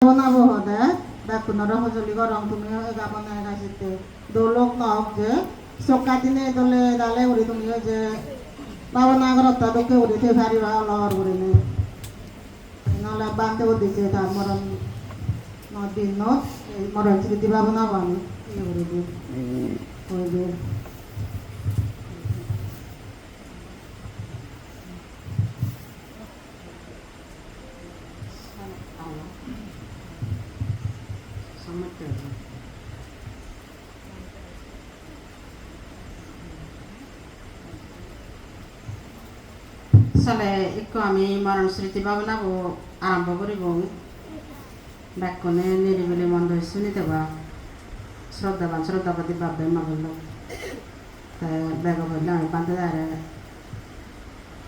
Nabo hode, bakunara hojoli gorong tumi gabana gasite. Dolok nok je, sokatine dole dale uri tumi je. Bawa nagarota doke uri te bari ba lor uri ne. Nala bante uri je ta moron no din not, moron siti bawa nawan uri je. Uri je. Sale ikko আমি মরণ স্মৃতি ভাবনাবো আরম্ভ করিব ব্যাকনে নিরিবিলি মন্দ শুনিতে বা শ্রদ্ধাবান শ্রদ্ধাপতি ভাববে মাগল বেগ বললে আমি বাঁধতে দাঁড়ে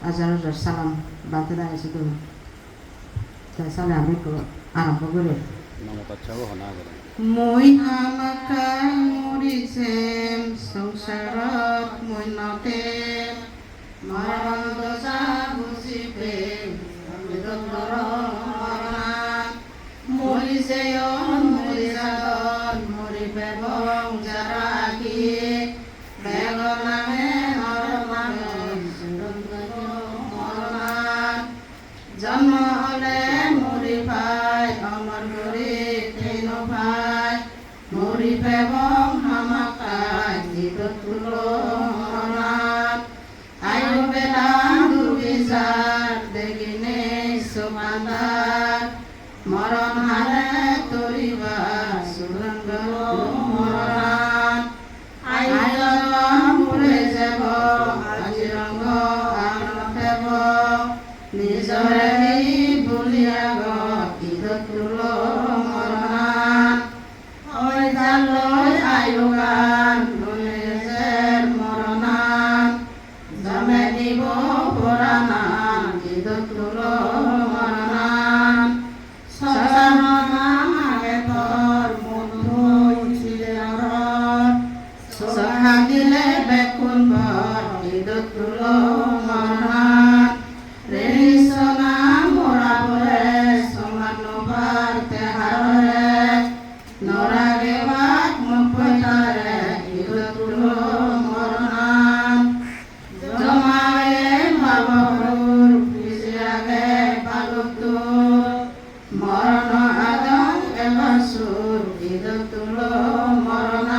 হাজার হাজার সালাম বাঁধতে দাঁড়িয়েছি তুমি তাই সালে আমি আরম্ভ করি মই আমাকাই মরিছে সংসারত মই নতে মরণ দশা বুঝিবে মরিছে মরিসাদন মরিবে বং যারা কি বেগ নামে মরণ জন্ম হলে মরি ভাই অমর করি তেন ভাই মরিবে বং হামাকাই জিত তুলো মরণ আয়ু বেলা দুর্বিচার দেখিনে সুমাদার মরণ হারে তরিবা সুরঙ্গ মরণ আয়ু মুড়ে যাব আজি রঙ্গ আনন্দেব নিজরে বলিয়া গীত তুল মরণ ওই জালই আয়ু গান বলেছেন মরণ জমে দিব পুরাণান গীত তুল মরণ সসান আগে তোর বন্ধু ছিলে সখা দিলে বেকুন ভর গীত তুল মরণ রেশনা মোরা বলে সমানুবার তেহারে নরাগে বাক মুখটারে গীত তুল মরণ জমায়ে ভাবপুর পিছিয়াগে বালুতুর মরণ আদম এবার সুর গীত তুল মরণ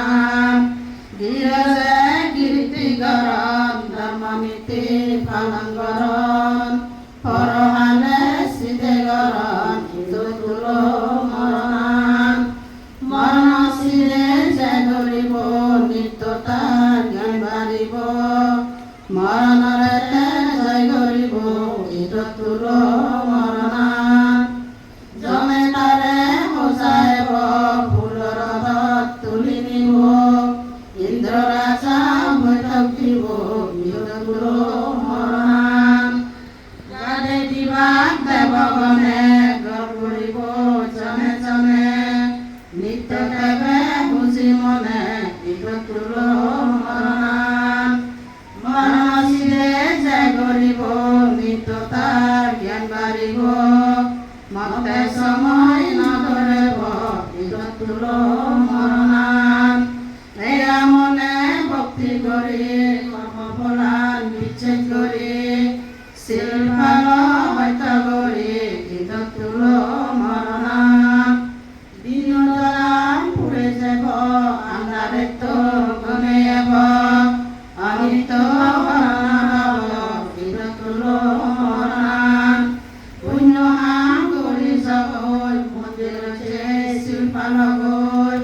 গিরজে কীর্তি গরণ ধর্মনীতি পালন গরণ পরহালে সিধে গরণ গীত তুল মরণ মরণ শিরে যে ধরিব নিত্যতা জ্ঞান বাড়িব মরণরে জয় করিব গীত তুল মরণ জমে তারে সজাইব ফুলৰ ৰথত তুলি নিব ইন্দ্ৰ ৰাজা বৈঠক দিব গীত তুল মৰণ গাদে দিবা দেৱগণে গৰ কৰিব জনে জনে নিত্য দেৱে বুজি মনে গীত তুল মৰণ মৰণশিৰে জয় কৰিব নিত্যতাৰ জ্ঞান বাঢ়িব মতে সময় নধৰিব গীত তুল মৰণ এয়া মনে ভক্তি কৰি কৰ্মফলান বিচ্ছেদ কৰি শিলফাল সত্য কৰি গীত তুল মৰণ দিনদান পুৰে যাব আন্ধাৰেত গমে যাব অনিত গীত তুল মৰণ পুণ্য কৰি যাব মন্দিৰতে শিলপাল গৈ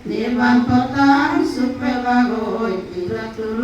নিৰ্বাণ পতান চুপে বাগৈ গীত তুল